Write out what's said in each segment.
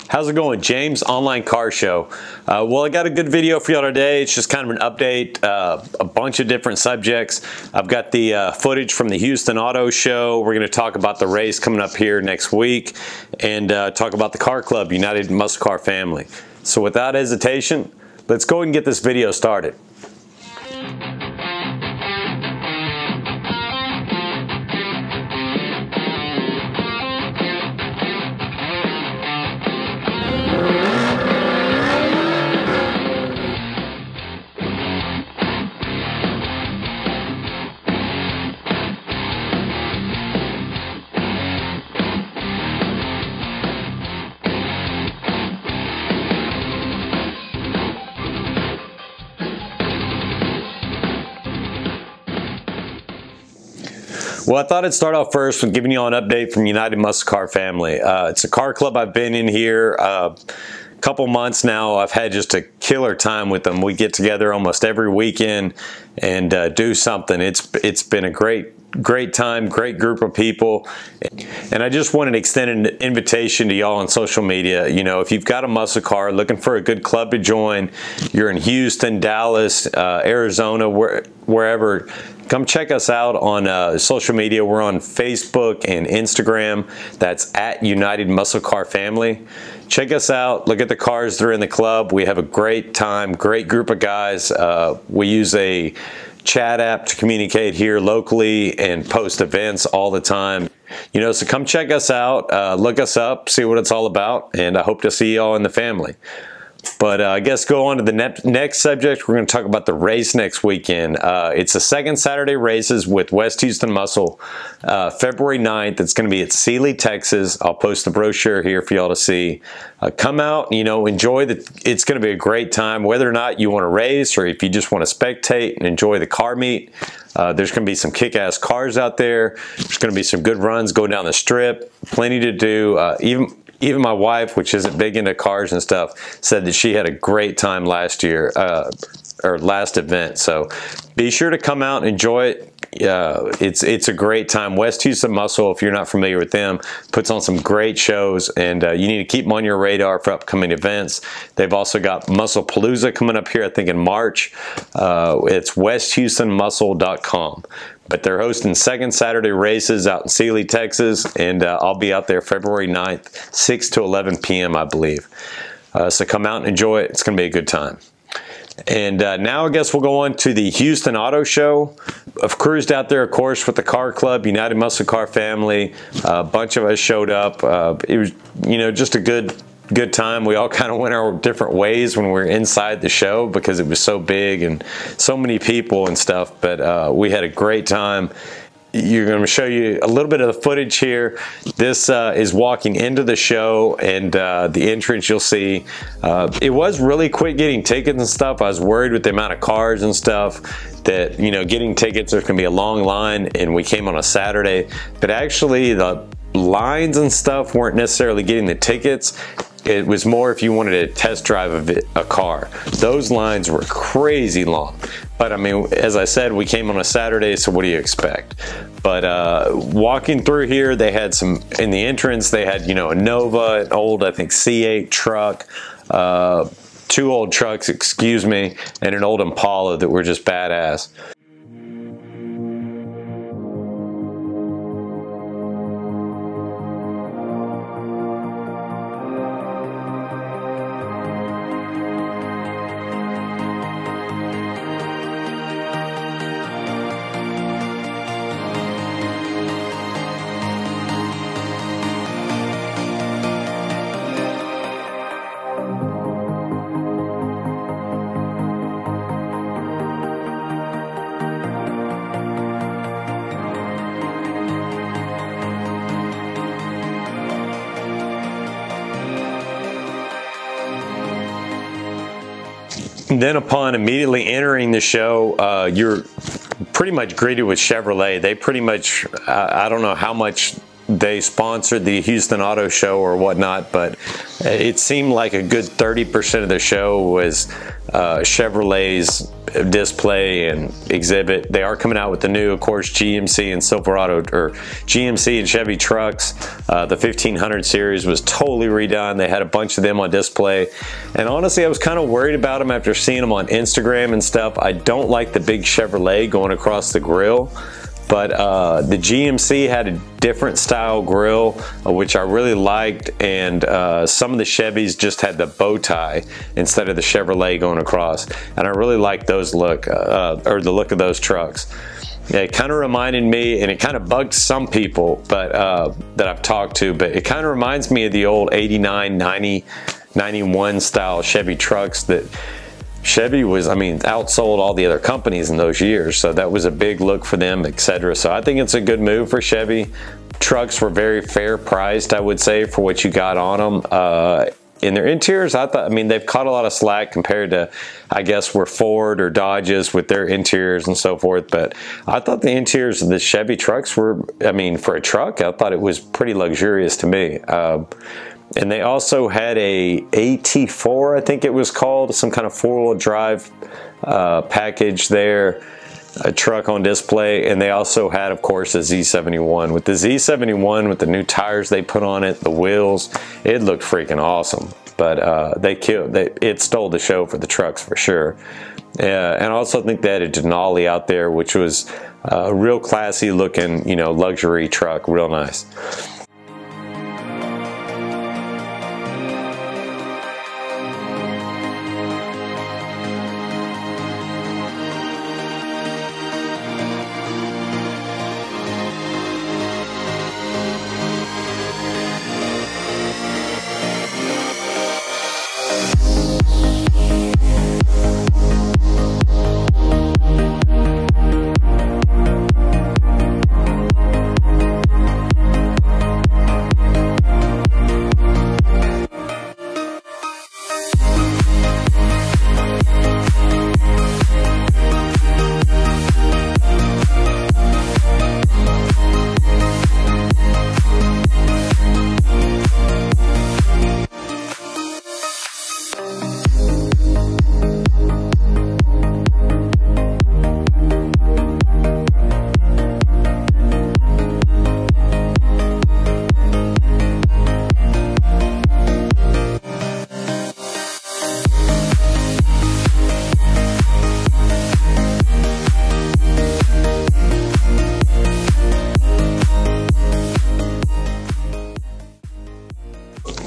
How's it going? James, Online Car Show. Well, I got a good video for y'all today. It's just kind of an update, a bunch of different subjects. I've got the footage from the Houston Auto Show. We're going to talk about the race coming up here next week and talk about the car club, United Muscle Car Family. So without hesitation, let's go ahead and get this video started. Well, I thought I'd start off first with giving you all an update from United Muscle Car Family. It's a car club I've been in here a couple months now. I've had just a killer time with them. We get together almost every weekend and do something. It's been a great time, great group of people. And I just wanted to extend an invitation to y'all on social media. You know, if you've got a muscle car looking for a good club to join, you're in Houston, Dallas, Arizona, wherever, come check us out on social media. We're on Facebook and Instagram. That's at United Muscle Car Family. Check us out. Look at the cars that are in the club. We have a great time, great group of guys. We use a chat app to communicate here locally and post events all the time. You know, so come check us out, look us up, see what it's all about, and I hope to see y'all in the family. But I guess go on to the next subject. We're going to talk about the race next weekend. It's the second Saturday races with West Houston Muscle, February 9th. It's going to be at Sealy, Texas. I'll post the brochure here for y'all to see. Come out, you know, enjoy it's going to be a great time, whether or not you want to race or if you just want to spectate and enjoy the car meet. There's going to be some kick-ass cars out there. There's going to be some good runs going down the strip. Plenty to do. Even my wife, which isn't big into cars and stuff, said that she had a great time last year, or last event. So be sure to come out and enjoy it. It's a great time. West Houston Muscle, if you're not familiar with them, puts on some great shows, and you need to keep them on your radar for upcoming events. They've also got Muscle Palooza coming up here, I think in March. It's westhoustonmuscle.com. But they're hosting second Saturday races out in Sealy, Texas, and I'll be out there February 9th, 6 to 11 p.m., I believe. So come out and enjoy it. It's going to be a good time. And now I guess we'll go on to the Houston Auto Show. I've cruised out there, of course, with the car club, United Muscle Car Family. A bunch of us showed up. It was, you know, just a good time. We all kind of went our different ways when we were inside the show because it was so big and so many people and stuff, but we had a great time. You're going to show you a little bit of the footage here. This is walking into the show, and the entrance you'll see. It was really quick getting tickets and stuff. I was worried with the amount of cars and stuff that, you know, getting tickets, there's going to be a long line, and we came on a Saturday, but actually the lines and stuff weren't necessarily getting the tickets. It was more if you wanted to test drive a car. Those lines were crazy long. But I mean, as I said, we came on a Saturday, so what do you expect? But walking through here, they had some, in the entrance, they had, you know, a Nova, an old, I think, C8 truck, two old trucks, excuse me, and an old Impala that were just badass. And then upon immediately entering the show, you're pretty much greeted with Chevrolet. They pretty much, I don't know how much they sponsored the Houston Auto Show or whatnot, but it seemed like a good 30% of the show was Chevrolet's display and exhibit. They are coming out with the new, of course, GMC and Silverado, or GMC and Chevy trucks. The 1500 series was totally redone. They had a bunch of them on display, and honestly I was kind of worried about them after seeing them on Instagram and stuff. I don't like the big Chevrolet going across the grill, but the GMC had a different style grill, which I really liked, and some of the Chevys just had the bow tie instead of the Chevrolet going across, and I really liked those look, or the look of those trucks. Yeah, it kind of reminded me, and it kind of bugged some people, but that I've talked to, but it kind of reminds me of the old 89, 90, 91 style Chevy trucks that Chevy was, I mean, outsold all the other companies in those years, so that was a big look for them, etc. So I think it's a good move for Chevy. Trucks were very fair priced, I would say, for what you got on them. In their interiors, I mean, they've caught a lot of slack compared to, I guess, where Ford or Dodge is with their interiors and so forth, but I thought the interiors of the Chevy trucks were, I mean, for a truck, I thought it was pretty luxurious to me. And they also had a AT4, I think it was called, some kind of four-wheel drive package there, a truck on display. And they also had, of course, a Z71. With the Z71, with the new tires they put on it, the wheels, it looked freaking awesome. But it stole the show for the trucks for sure. And I also think they had a Denali out there, which was a real classy looking, you know, luxury truck, real nice.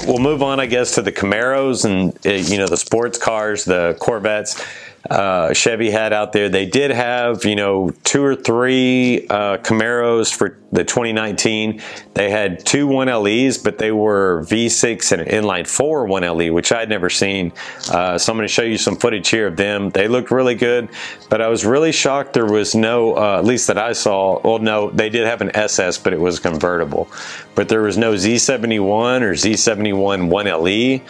We'll move on, I guess, to the Camaros and, you know, the sports cars, the Corvettes. Chevy had out there. They did have, you know, 2 or 3 Camaros for the 2019. They had 2 1LEs, but they were V6 and an inline 4 1LE, which I'd never seen. So I'm going to show you some footage here of them. They looked really good, but I was really shocked there was no, at least that I saw, well, no, they did have an SS, but it was convertible. But there was no Z71 or Z71 1LE.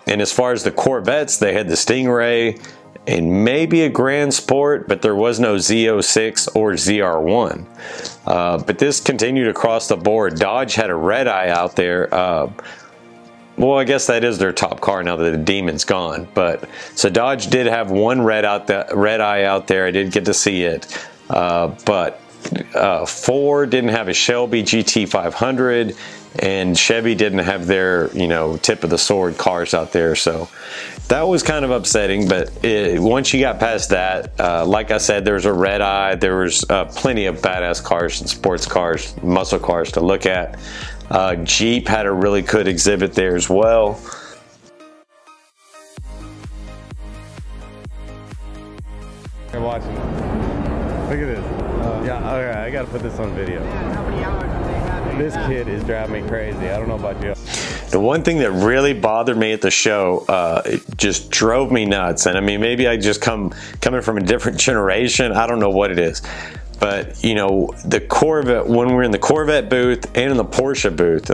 And as far as the Corvettes, they had the Stingray and maybe a Grand Sport, but there was no Z06 or ZR1. But this continued across the board. Dodge had a red eye out there. Well, I guess that is their top car now that the Demon's gone. But so Dodge did have one red eye out there. I did get to see it. But Ford didn't have a Shelby GT500, and Chevy didn't have their, you know, tip of the sword cars out there. So that was kind of upsetting, but once you got past that, like I said, there was a red eye. There was plenty of badass cars and sports cars, muscle cars to look at. Jeep had a really good exhibit there as well. You're watching. Look at this. Yeah, okay, I gotta put this on video. How many hours do they have? This kid is driving me crazy. I don't know about you. The one thing that really bothered me at the show, it just drove me nuts. And I mean, maybe I just coming from a different generation. I don't know what it is. But, you know, the Corvette, when we were in the Corvette booth and in the Porsche booth,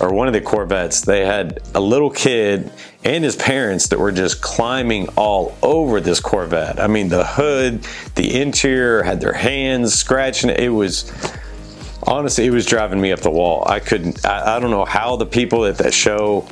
or one of the Corvettes, they had a little kid and his parents that were just climbing all over this Corvette. I mean, the hood, the interior, had their hands scratching it. It was, Honestly, it was driving me up the wall. I don't know how the people at that show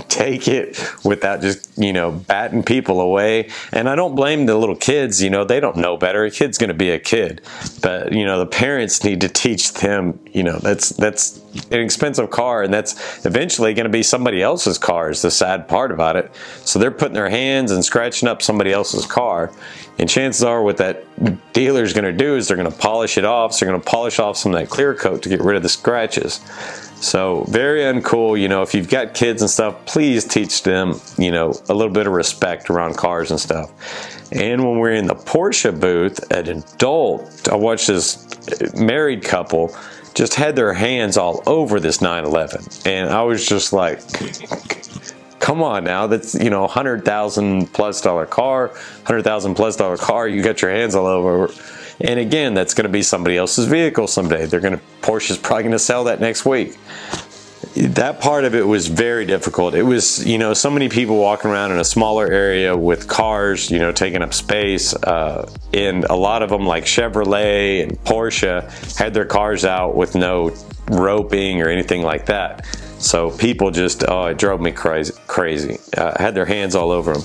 take it without just, you know, batting people away. And I don't blame the little kids, you know, they don't know better. A kid's going to be a kid. But, you know, the parents need to teach them, you know, that's an expensive car, and that's eventually going to be somebody else's car is the sad part about it. So they're putting their hands and scratching up somebody else's car. And chances are what that dealer's going to do is they're going to polish it off. So they're going to polish off some of that clear coat to get rid of the scratches. So very uncool. You know, if you've got kids and stuff, please teach them, you know, a little bit of respect around cars and stuff. And when we're in the Porsche booth, an adult, I watched this married couple just had their hands all over this 911. And I was just like, come on now, that's, you know, $100,000+ car, $100,000+ car, you got your hands all over. And again, that's going to be somebody else's vehicle someday. Porsche's probably going to sell that next week. That part of it was very difficult. It was, you know, so many people walking around in a smaller area with cars, you know, taking up space. And a lot of them, like Chevrolet and Porsche, had their cars out with no roping or anything like that. So people just, oh, it drove me crazy. Had their hands all over them.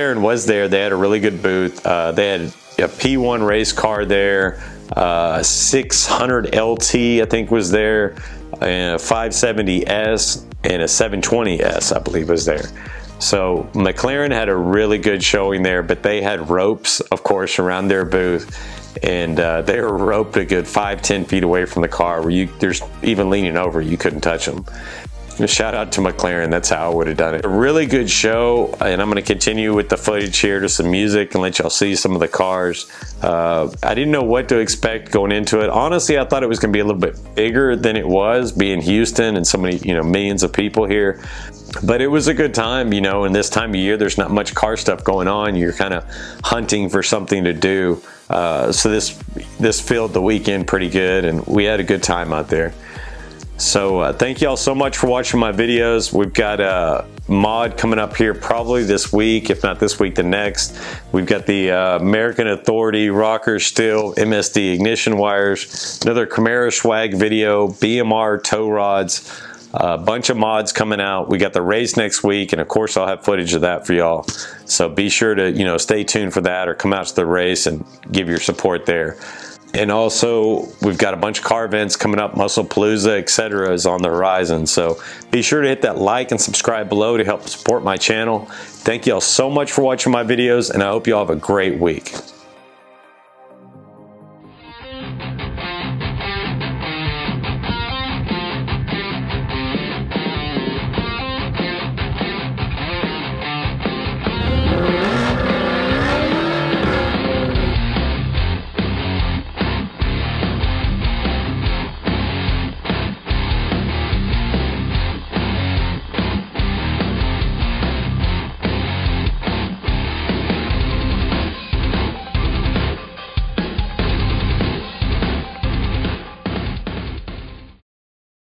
McLaren was there. They had a really good booth. They had a P1 race car there, 600 LT I think was there, and a 570S and a 720S I believe was there. So McLaren had a really good showing there, but they had ropes, of course, around their booth, and they were roped a good 5-10 feet away from the car, where there's even leaning over, you couldn't touch them. Shout out to McLaren, that's how I would have done it. A really good show, and I'm going to continue with the footage here to some music and let y'all see some of the cars. I didn't know what to expect going into it. Honestly, I thought it was going to be a little bit bigger than it was, being Houston and so many, millions of people here. But it was a good time, and this time of year, there's not much car stuff going on. You're kind of hunting for something to do. So this filled the weekend pretty good, and we had a good time out there. So thank y'all so much for watching my videos. We've got a mod coming up here probably this week, if not this week, the next. We've got the American Authority rockers still, MSD ignition wires, another Camaro swag video, BMR tow rods, a bunch of mods coming out. We got the race next week, and of course I'll have footage of that for y'all. So be sure to stay tuned for that, or come out to the race and give your support there. And also, we've got a bunch of car events coming up, Musclepalooza, etc. is on the horizon. So be sure to hit that like and subscribe below to help support my channel. Thank y'all so much for watching my videos, and I hope y'all have a great week.